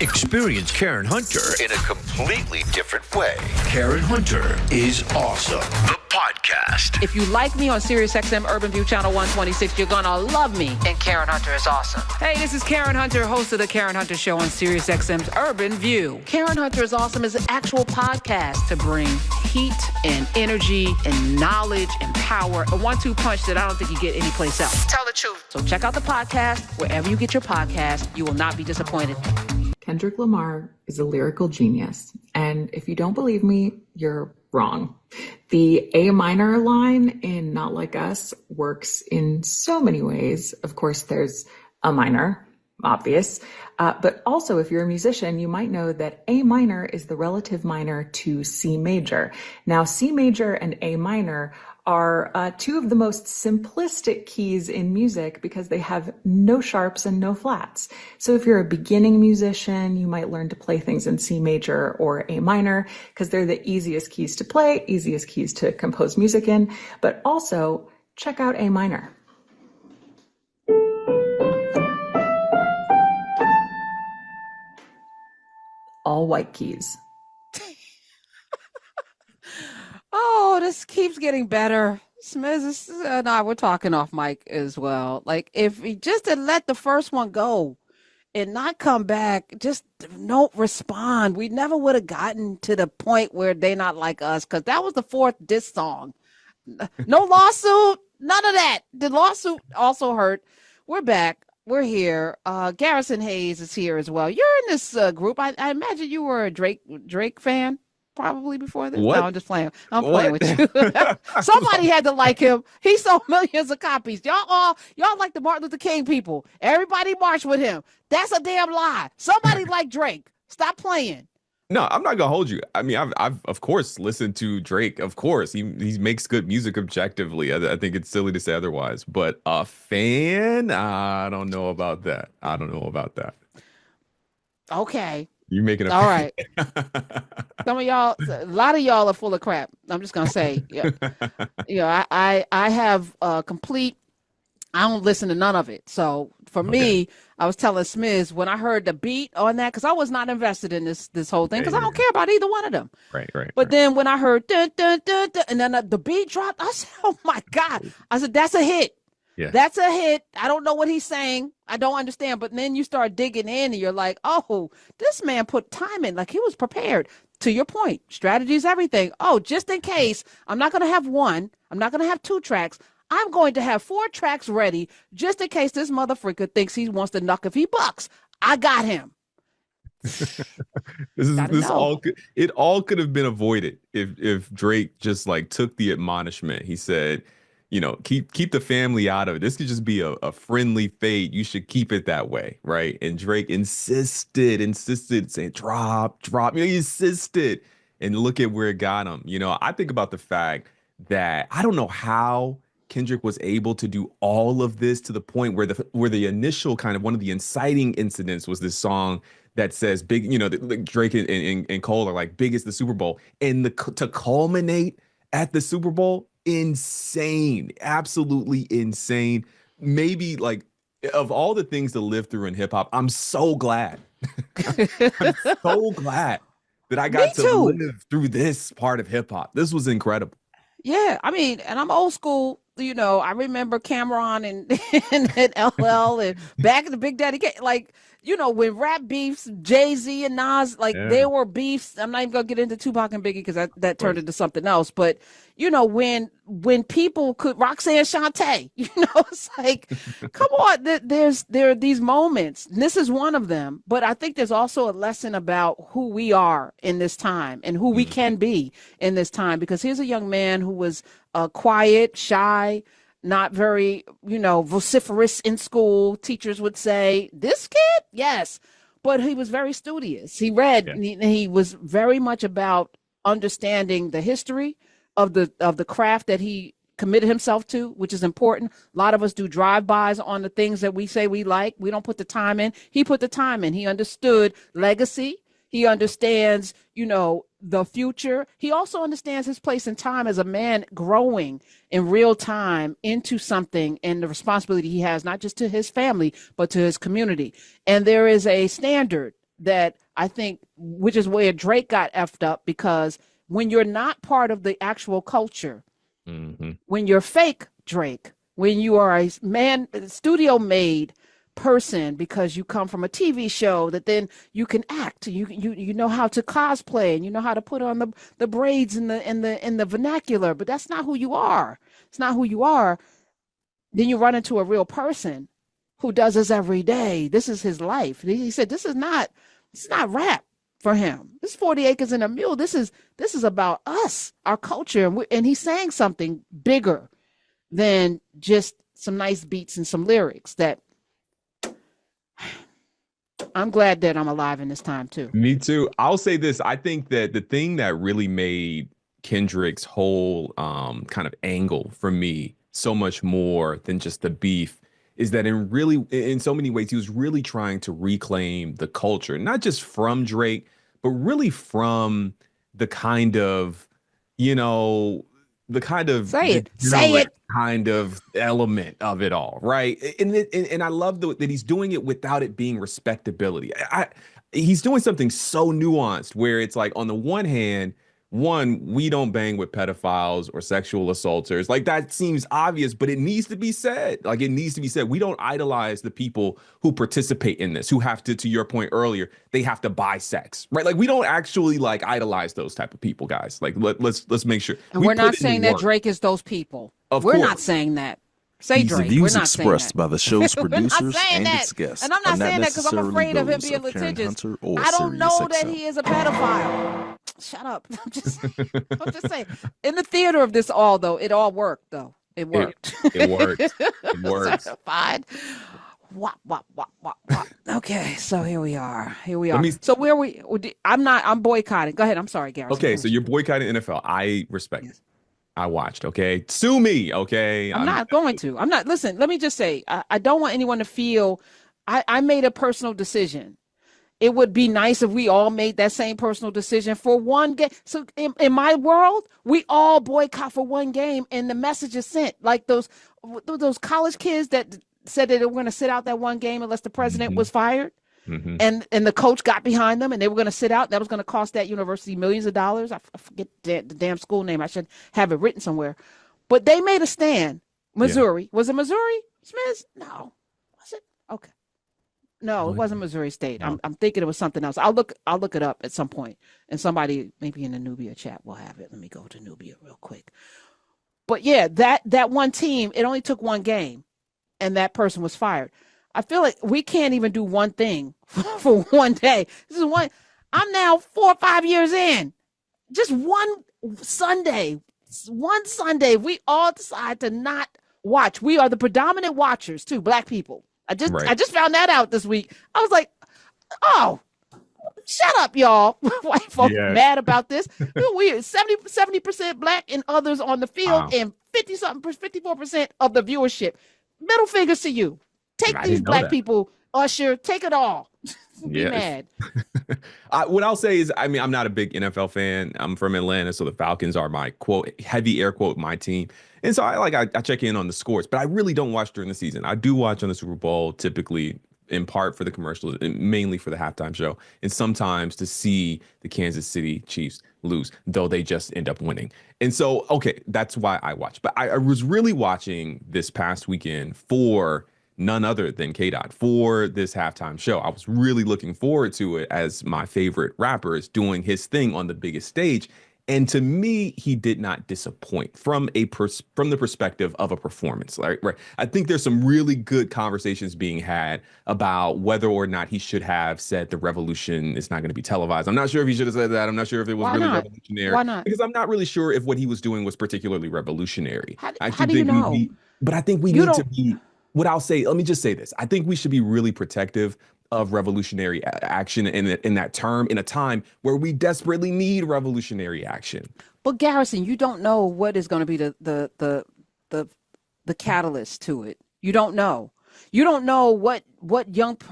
Experience Karen Hunter in a completely different way. Karen Hunter is awesome. The podcast. If you like me on SiriusXM Urban View Channel 126, you're gonna love me. And Karen Hunter is awesome. Hey, this is Karen Hunter, host of the Karen Hunter Show on SiriusXM's Urban View. Karen Hunter is awesome is an actual podcast to bring heat and energy and knowledge and power. A 1-2 punch that I don't think you get anyplace else. Tell the truth. So check out the podcast wherever you get your podcast. You will not be disappointed. Kendrick Lamar is a lyrical genius. And if you don't believe me, you're wrong. The A minor line in Not Like Us works in so many ways. Of course, there's a minor, obvious. But also, if you're a musician, you might know that A minor is the relative minor to C major. Now, C major and A minor are two of the most simplistic keys in music because they have no sharps and no flats. So if you're a beginning musician, you might learn to play things in C major or A minor because they're the easiest keys to play, easiest keys to compose music in. But also, check out A minor. All white keys. Oh, this keeps getting better. Smiz and I were talking off mic as well. Like, if we just had let the first one go and not come back, just don't respond, we never would have gotten to the point where They Not Like Us, because that was the fourth diss song. No lawsuit, none of that. The lawsuit also hurt. We're back. We're here. Garrison Hayes is here as well. You're in this group. I imagine you were a Drake fan. Probably before this. What? No, I'm just playing. I'm playing with you. Somebody had to like him. He sold millions of copies. Y'all like the Martin Luther King people. Everybody marched with him. That's a damn lie. Somebody like Drake. Stop playing. No, I'm not gonna hold you. I mean, I've of course listened to Drake. Of course, he makes good music objectively. I think it's silly to say otherwise. But a fan, I don't know about that. Okay. You making a all right. Some of y'all, a lot of y'all are full of crap. I'm just gonna say, yeah. I have complete. I don't listen to none of it. So for me, I was telling Smiz when I heard the beat on that, because I was not invested in this whole thing, because I don't care about either one of them. Right. But then when I heard dun, dun, dun, dun, and then the beat dropped, I said, "Oh my God!" I said, "That's a hit." Yeah. That's a hit. I don't know what he's saying. I don't understand. But then you start digging in and you're like, oh, this man put time in. Like, he was prepared. To your point, strategy is everything. Oh, just in case, I'm not going to have one. I'm not going to have 2 tracks. I'm going to have 4 tracks ready just in case this motherfucker thinks he wants to knuck if he bucks. I got him. It all could have been avoided if Drake just like took the admonishment. He said, keep the family out of it. This could just be a friendly fade. You should keep it that way, right? And Drake insisted, saying drop. He insisted, and look at where it got him. I think about the fact that I don't know how Kendrick was able to do all of this to the point where the initial kind of one of the inciting incidents was this song that says big. Drake and Cole are like big as the Super Bowl, and to culminate at the Super Bowl. Insane, absolutely insane. Maybe like of all the things to live through in hip hop, I'm so glad. I'm so glad that I got to live through this part of hip hop. This was incredible. Yeah, I mean, and I'm old school. I remember Cameron and LL and back in the Big Daddy, like, when rap beefs, Jay-Z and Nas, like there were beefs. I'm not even gonna get into Tupac and Biggie because that turned into something else. But when people could Roxanne Shante, it's like, come on, there are these moments. This is one of them. But I think there's also a lesson about who we are in this time and who we can be in this time. Because here's a young man who was quiet, shy, not very, vociferous in school. Teachers would say, this kid? Yes. But he was very studious. He read, and he was very much about understanding the history of the craft that he committed himself to, which is important. A lot of us do drive-bys on the things that we say we like. We don't put the time in. He put the time in. He understood legacy. He understands, the future. He also understands his place in time as a man growing in real time into something and the responsibility he has, not just to his family, but to his community. And there is a standard that I think, which is where Drake got effed up, because when you're not part of the actual culture, when you're fake Drake, when you are a studio made person because you come from a TV show that then you can act, you know how to cosplay, and you know how to put on the braids in the vernacular, but that's not who you are. It's not who you are. Then you run into a real person who does this every day. This is his life. He said, this is not rap for him. This is 40 Acres and a Mule. This is about us, our culture. And he's saying something bigger than just some nice beats and some lyrics. That I'm glad that I'm alive in this time too. Me too. I'll say this. I think that the thing that really made Kendrick's whole kind of angle for me so much more than just the beef is that in so many ways, he was really trying to reclaim the culture, not just from Drake, but really from the kind of, say it kind of element of it all, right? And I love that he's doing it without it being respectability. He's doing something so nuanced where it's like, on the one hand, we don't bang with pedophiles or sexual assaulters. Like, that seems obvious, but it needs to be said. Like, it needs to be said. We don't idolize the people who participate in this, who have to your point earlier, they have to buy sex, right? Like, we don't actually like idolize those type of people, guys. Like, let's make sure. And we're not saying that Drake is those people. We're not saying that. Say Drake. The views we're not expressed by the show's producers and that. its guests. And I'm not saying that because I'm afraid of him being litigious. I don't know that he is a pedophile. Shut up. I'm just saying. In the theater of this all, though, it all worked, though. It worked. It worked. It worked. Fine. Wop. Okay, so here we are. So I'm boycotting. Go ahead. I'm sorry, Garrett. Okay, so you're boycotting NFL. I respect it. I watched, okay? Sue me, okay? I'm not going to. Listen, let me just say, I don't want anyone to feel, I made a personal decision. It would be nice if we all made that same personal decision for one game. So in my world, we all boycott for one game, and the message is sent. Like those college kids that said that they were going to sit out that one game unless the president was fired. Mm-hmm. And the coach got behind them, and they were going to sit out. That was going to cost that university millions of dollars. I forget the damn school name. I should have it written somewhere. But they made a stand. Missouri. Yeah. Was it Missouri, Smith? No. Was it? Okay. No, it wasn't Missouri State. No. I'm thinking it was something else. I'll look it up at some point. And somebody maybe in the Nubia chat will have it. Let me go to Nubia real quick. But yeah, that one team, it only took one game, and that person was fired. I feel like we can't even do one thing for one day. This is one. I'm now 4 or 5 years in. Just one Sunday, we all decide to not watch. We are the predominant watchers too, Black people. I just found that out this week. I was like, oh, shut up, y'all. White folks mad about this. We 70% Black and others on the field, and 54% of the viewership. Middle fingers to you. Take these Black people, Usher, take it all. Be mad. What I'll say is, I'm not a big NFL fan. I'm from Atlanta, so the Falcons are my quote, heavy air quote, my team. And so I check in on the scores, but I really don't watch during the season. I do watch on the Super Bowl, typically in part for the commercials and mainly for the halftime show, and sometimes to see the Kansas City Chiefs lose, though they just end up winning. And so, okay, that's why I watch. But I was really watching this past weekend for none other than K-Dot for this halftime show. I was really looking forward to it, as my favorite rapper is doing his thing on the biggest stage. And to me, he did not disappoint from the perspective of a performance. Right? I think there's some really good conversations being had about whether or not he should have said the revolution is not going to be televised. I'm not sure if he should have said that. I'm not sure if it was revolutionary. Why not? Because I'm not really sure if what he was doing was particularly revolutionary. How do you know? But I think we need to be. What I'll say, let me just say this. I think we should be really protective of revolutionary action in that term, in a time where we desperately need revolutionary action. But Garrison, you don't know what is going to be the catalyst to it. You don't know. You don't know what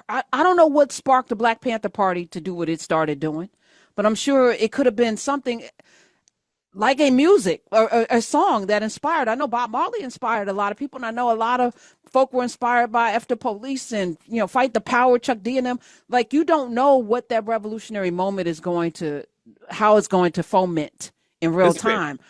I don't know what sparked the Black Panther Party to do what it started doing, but I'm sure it could have been something. like a music or a song that inspired. I know Bob Marley inspired a lot of people, and I know a lot of folk were inspired by F the Police and, Fight the Power, Chuck D and them. Like, you don't know what that revolutionary moment is how it's going to foment in real time.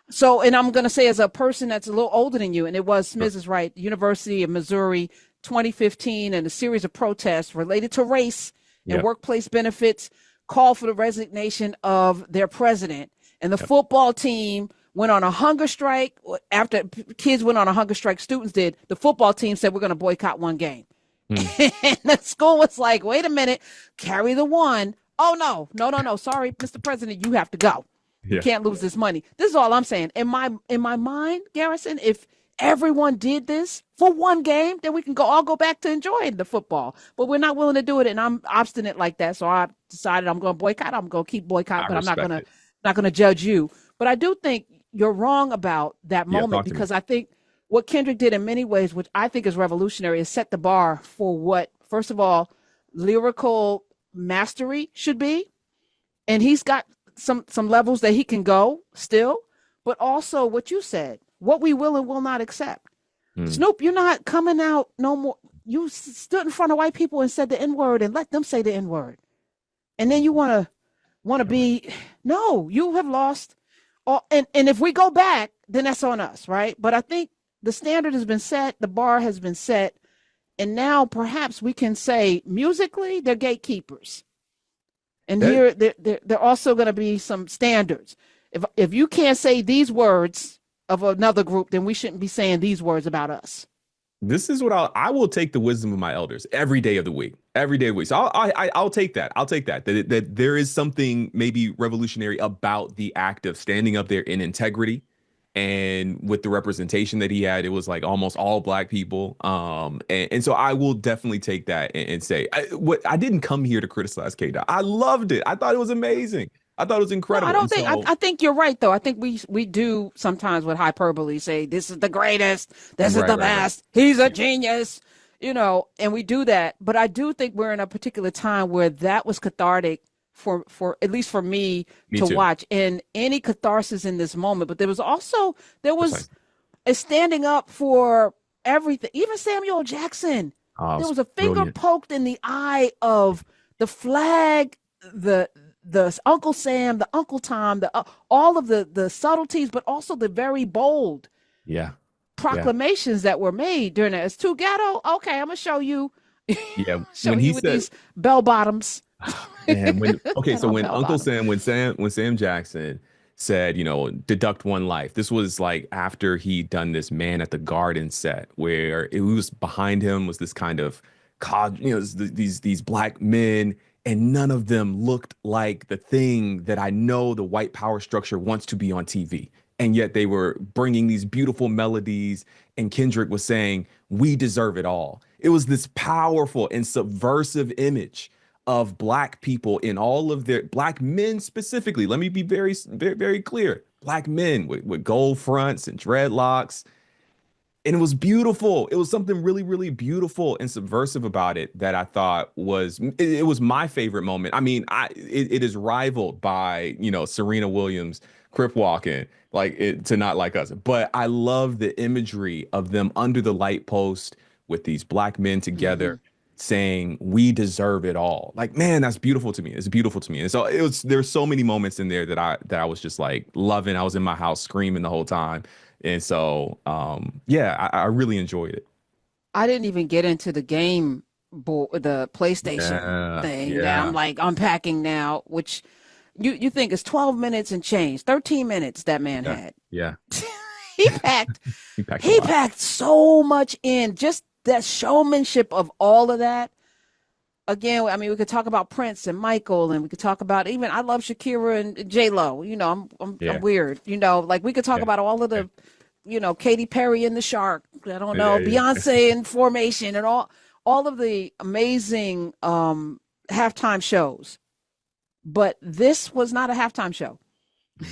So, and I'm going to say, as a person that's a little older than you, and it was, Smith is right, University of Missouri, 2015, and a series of protests related to race and workplace benefits called for the resignation of their president. And the football team went on a hunger strike. After kids went on a hunger strike, students did. The football team said, we're going to boycott one game. And the school was like, wait a minute, carry the one. Oh, no. Sorry, Mr. President, you have to go. You can't lose this money. This is all I'm saying. In my mind, Garrison, if everyone did this for one game, then we can all go back to enjoying the football. But we're not willing to do it, and I'm obstinate like that. So I decided I'm going to boycott. I'm going to keep boycotting, but I'm not going to judge you. But I do think you're wrong about that moment, because I think what Kendrick did in many ways, which I think is revolutionary, is set the bar for what, first of all, lyrical mastery should be. And he's got some levels that he can go still, but also what you said, what we will and will not accept. Snoop, you're not coming out no more. You stood in front of white people and said the N-word and let them say the N-word. And then you want to be, no, you have lost. And if we go back, then that's on us, right? But I think the standard has been set, the bar has been set, and now perhaps we can say musically they're gatekeepers. And here there also going to be some standards. If you can't say these words of another group, then we shouldn't be saying these words about us. This is what I will take the wisdom of my elders every day of the week. So I'll take that. That there is something maybe revolutionary about the act of standing up there in integrity, and with the representation that he had, it was like almost all black people. And so I will definitely take that and say, I didn't come here to criticize K-Dot. I loved it. I thought it was amazing. I thought it was incredible. No, I think you're right, though. I think we do sometimes with hyperbole say this is the greatest, this is the best, he's a genius, and we do that. But I do think we're in a particular time where that was cathartic for at least for me to too. Watch, and any catharsis in this moment. But there was a standing up for everything. Even Samuel Jackson, there was a finger poked in the eye of the flag, the Uncle Sam, the Uncle Tom, all of the subtleties, but also the very bold proclamations that were made during that. It's too ghetto. Okay, I'm gonna show you. Yeah, show you with these bell bottoms. And when Sam Jackson said, deduct one life. This was like after he'd done this Man at the Garden set, where it was behind him was this kind of these black men. And none of them looked like the thing that I know the white power structure wants to be on TV. And yet they were bringing these beautiful melodies. And Kendrick was saying, we deserve it all. It was this powerful and subversive image of black people in all of their black men specifically. Let me be very, very, very clear. Black men with gold fronts and dreadlocks. And it was beautiful. It was something really, really beautiful and subversive about it that I thought was my favorite moment. I mean, it is rivaled by, Serena Williams, Crip walking, to Not Like Us. But I love the imagery of them under the light post with these black men together saying, we deserve it all. Like, man, that's beautiful to me. It's beautiful to me. And so there's so many moments in there that I was just like loving. I was in my house screaming the whole time. And so, I really enjoyed it. I didn't even get into the game board, the PlayStation thing that I'm like unpacking now, which you think is 12 minutes and change, 13 minutes that man had. Yeah. he packed so much in, just that showmanship of all of that. Again, I mean, we could talk about Prince and Michael, and we could talk about even I love Shakira and J-Lo. I'm weird. Like we could talk about all of the, Katy Perry and the Shark. I don't know, Beyonce and Formation and all of the amazing halftime shows. But this was not a halftime show.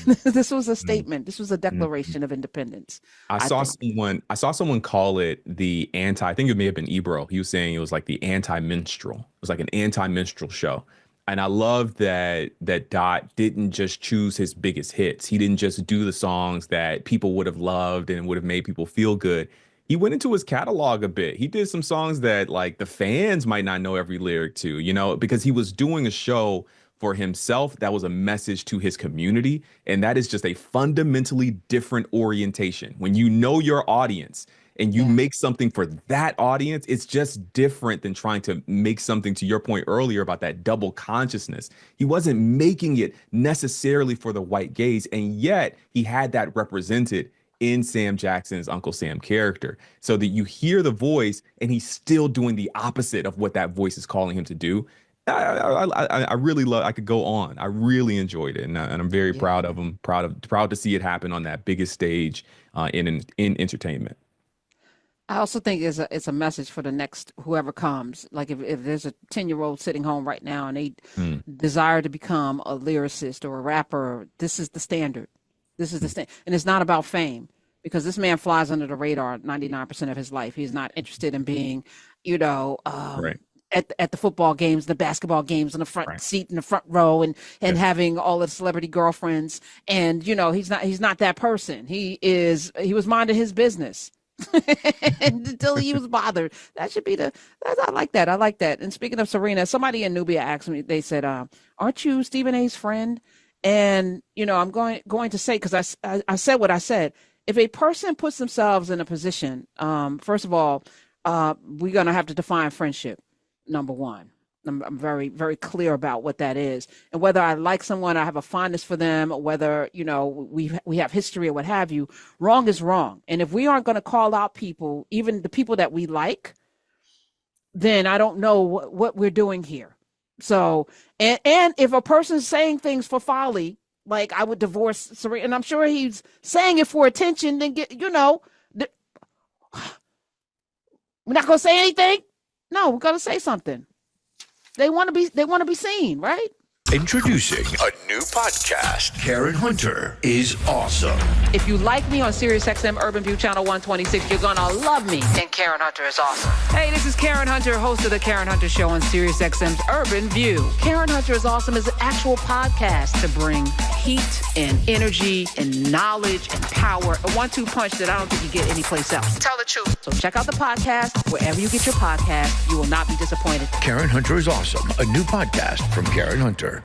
This was a statement. This was a declaration of independence. I saw someone call it I think it may have been Ebro. He was saying it was like the Anti-Minstrel. It was like an anti-minstrel show. And I love that Dot didn't just choose his biggest hits. He didn't just do the songs that people would have loved and would have made people feel good. He went into his catalog a bit. He did some songs that like the fans might not know every lyric to, because he was doing a show for himself that was a message to his community. And that is just a fundamentally different orientation. When you know your audience and you make something for that audience, it's just different than trying to make something, to your point earlier about that double consciousness. He wasn't making it necessarily for the white gaze, and yet he had that represented in Sam Jackson's Uncle Sam character, so that you hear the voice and he's still doing the opposite of what that voice is calling him to do. I really love. I could go on. I really enjoyed it, and I'm very proud of him. Proud to see it happen on that biggest stage in entertainment. I also think it's a message for the next whoever comes. Like if there's a 10-year-old sitting home right now and they desire to become a lyricist or a rapper, this is the standard. This is the standard, and it's not about fame, because this man flies under the radar 99% of his life. He's not interested in being, at the football games, the basketball games, in the front seat, in the front row, and having all the celebrity girlfriends. And he's not that person. He was minding his business until he was bothered. That should be I like that. I like that. And speaking of Serena, somebody in Nubia asked me, they said, aren't you Stephen A's friend? And, I'm going to say, because I said what I said, if a person puts themselves in a position, first of all, we're going to have to define friendship, number one. I'm very, very clear about what that is. And whether I like someone, I have a fondness for them, whether, we have history or what have you, wrong is wrong. And if we aren't going to call out people, even the people that we like, then I don't know what we're doing here. So, and if a person's saying things for folly, like I would divorce Serena, and I'm sure he's saying it for attention, then we're not going to say anything. No, we're going to say something. They want to be seen, right? Introducing a new podcast. Karen Hunter is awesome. If you like me on SiriusXM Urban View Channel 126, you're going to love me. And Karen Hunter is awesome. Hey, this is Karen Hunter, host of The Karen Hunter Show on SiriusXM's Urban View. Karen Hunter is Awesome is an actual podcast to bring heat and energy and knowledge and power. A 1-2 punch that I don't think you get anyplace else. Tell the truth. So check out the podcast wherever you get your podcast. You will not be disappointed. Karen Hunter is Awesome, a new podcast from Karen Hunter.